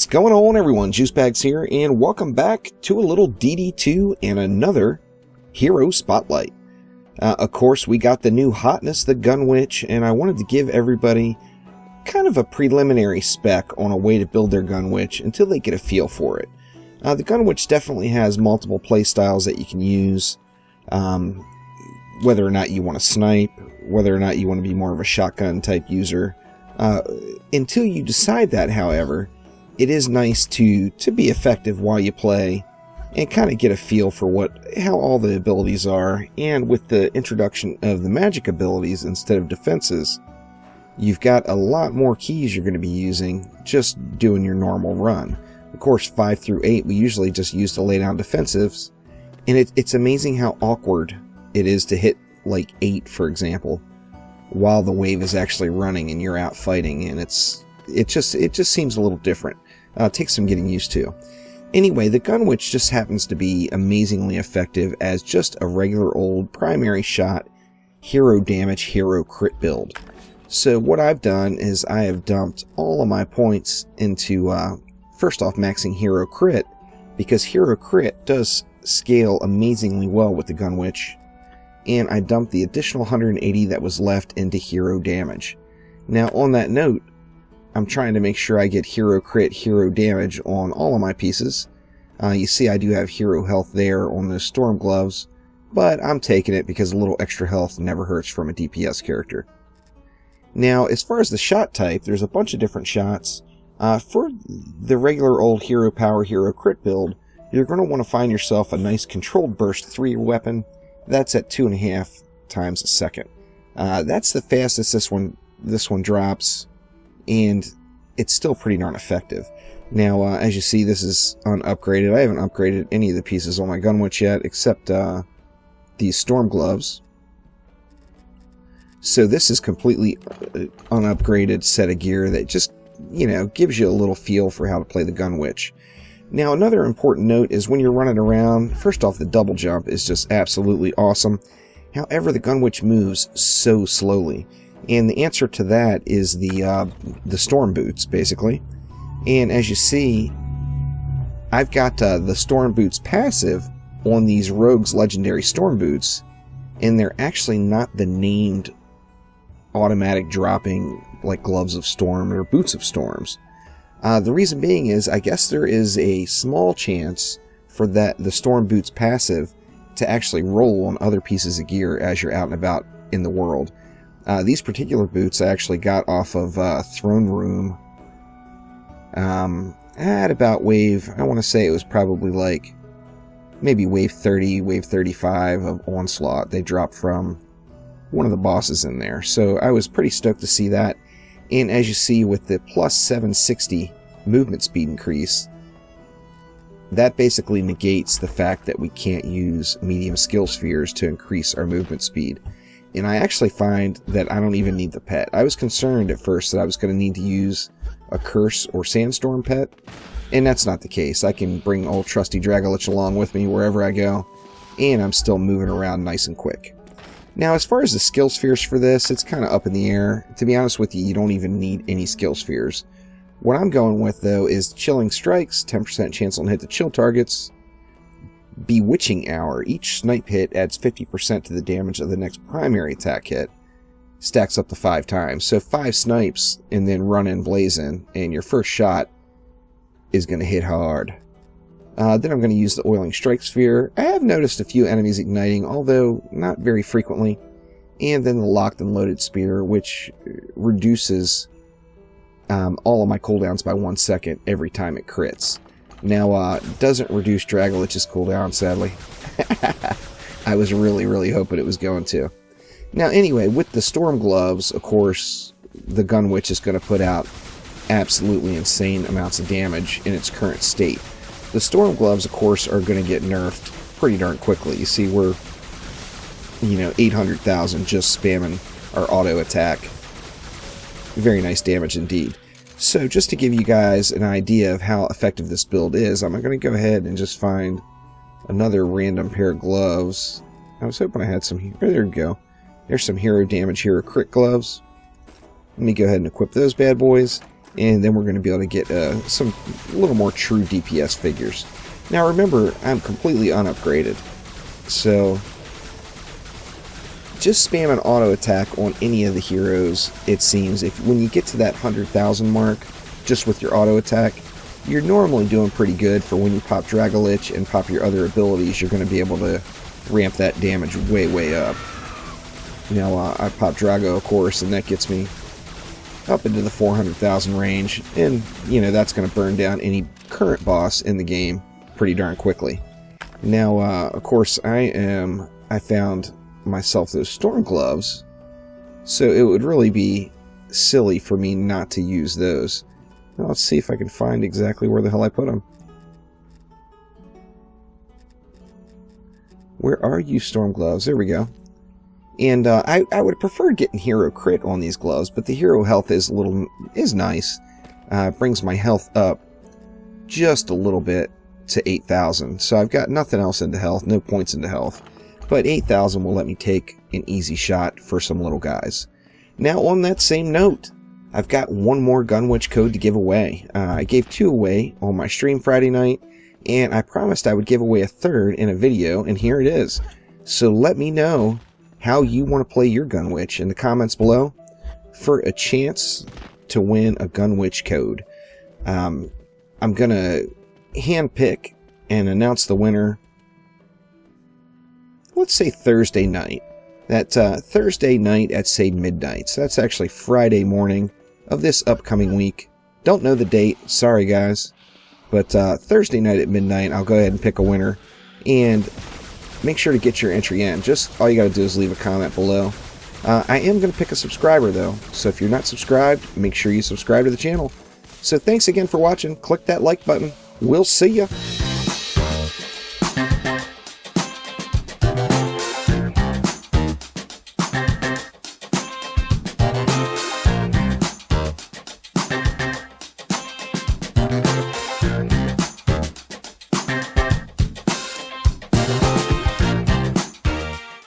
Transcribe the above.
What's going on, everyone? Juicebags here, and welcome back to a little DD2 and another Hero Spotlight. Of course, we got the new hotness, the Gun Witch, and I wanted to give everybody kind of a preliminary spec on a way to build their Gun Witch until they get a feel for it. The Gun Witch definitely has multiple playstyles that you can use, whether or not you want to snipe, whether or not you want to be more of a shotgun type user. Until you decide that, however, it is nice to be effective while you play and kind of get a feel for how all the abilities are. And with the introduction of the magic abilities instead of defenses, you've got a lot more keys you're going to be using just doing your normal run. Of course, 5 through 8 we usually just use to lay down defensives, and it's amazing how awkward it is to hit like 8, for example, while the wave is actually running and you're out fighting, and it just seems a little different. It takes some getting used to. Anyway, the Gun Witch just happens to be amazingly effective as just a regular old primary shot, hero damage, hero crit build. So what I've done is I have dumped all of my points into, first off, maxing hero crit, because hero crit does scale amazingly well with the Gun Witch, and I dumped the additional 180 that was left into hero damage. Now, on that note, I'm trying to make sure I get hero crit, hero damage on all of my pieces. You see I do have hero health there on those storm gloves, but I'm taking it because a little extra health never hurts from a DPS character. Now, as far as the shot type, there's a bunch of different shots. For the regular old hero power, hero crit build, you're going to want to find yourself a nice controlled burst 3 weapon. That's at 2.5 times a second. That's the fastest this one drops, and it's still pretty darn effective. Now, as you see, this is unupgraded. I haven't upgraded any of the pieces on my Gun Witch yet, except these storm gloves. So this is completely unupgraded set of gear that just, gives you a little feel for how to play the Gun Witch. Now, another important note is when you're running around, first off, the double jump is just absolutely awesome. However, the Gun Witch moves so slowly. And the answer to that is the storm boots, basically. And as you see, I've got the storm boots passive on these rogues legendary storm boots, and they're actually not the named automatic dropping like gloves of storm or boots of storms. The reason being is I guess there is a small chance for the storm boots passive to actually roll on other pieces of gear as you're out and about in the world. These particular boots I actually got off of Throne Room at about wave, I want to say it was probably like maybe wave 30, wave 35 of Onslaught. They dropped from one of the bosses in there. So I was pretty stoked to see that. And as you see, with the plus 760 movement speed increase, that basically negates the fact that we can't use medium skill spheres to increase our movement speed. And I actually find that I don't even need the pet. I was concerned at first that I was going to need to use a curse or sandstorm pet, and that's not the case. I can bring old trusty Dragolich along with me wherever I go, and I'm still moving around nice and quick. Now, as far as the skill spheres for this, it's kind of up in the air. To be honest with you, you don't even need any skill spheres. What I'm going with, though, is Chilling Strikes, 10% chance on hit to chill targets. Bewitching Hour. Each snipe hit adds 50% to the damage of the next primary attack hit. Stacks up to 5 times. So 5 snipes, and then run in blazing, and your first shot is going to hit hard. Then I'm going to use the Oiling Strike Sphere. I have noticed a few enemies igniting, although not very frequently. And then the Locked and Loaded Spear, which reduces all of my cooldowns by 1 second every time it crits. Now, doesn't reduce Dragolich's cooldown, sadly. I was really hoping it was going to. Now, anyway, with the Storm Gloves, of course, the Gun Witch is going to put out absolutely insane amounts of damage in its current state. The Storm Gloves, of course, are going to get nerfed pretty darn quickly. You see, we're, 800,000 just spamming our auto attack. Very nice damage indeed. So just to give you guys an idea of how effective this build is, I'm going to go ahead and just find another random pair of gloves. I was hoping I had some here. There we go. There's some hero damage, hero crit gloves. Let me go ahead and equip those bad boys. and then we're going to be able to get some little more true DPS figures. Now remember, I'm completely unupgraded, so just spam an auto attack on any of the heroes. It seems when you get to that 100,000 mark, just with your auto attack, you're normally doing pretty good for when you pop Dragolich and pop your other abilities. You're going to be able to ramp that damage way up. Now I pop Drago, of course, and that gets me up into the 400,000 range, and you know that's going to burn down any current boss in the game pretty darn quickly. Now, of course, I found myself those storm gloves, so it would really be silly for me not to use those. Now, let's see if I can find exactly where the hell I put them. Where are you, storm gloves? There we go. And I would prefer getting hero crit on these gloves, but the hero health is nice. Brings my health up just a little bit to 8,000. So I've got nothing else into health, no points into health. But 8,000 will let me take an easy shot for some little guys. Now on that same note, I've got one more Gunwitch code to give away. I gave 2 away on my stream Friday night, and I promised I would give away a 3rd in a video, and here it is. So let me know how you want to play your Gunwitch in the comments below for a chance to win a Gunwitch code. I'm going to handpick and announce the winner, let's say Thursday night. That's Thursday night at, say, midnight. So that's actually Friday morning of this upcoming week. Don't know the date, sorry guys. But Thursday night at midnight, I'll go ahead and pick a winner. And make sure to get your entry in. Just all you got to do is leave a comment below. I am going to pick a subscriber though, so if you're not subscribed, make sure you subscribe to the channel. So thanks again for watching. Click that like button. We'll see ya.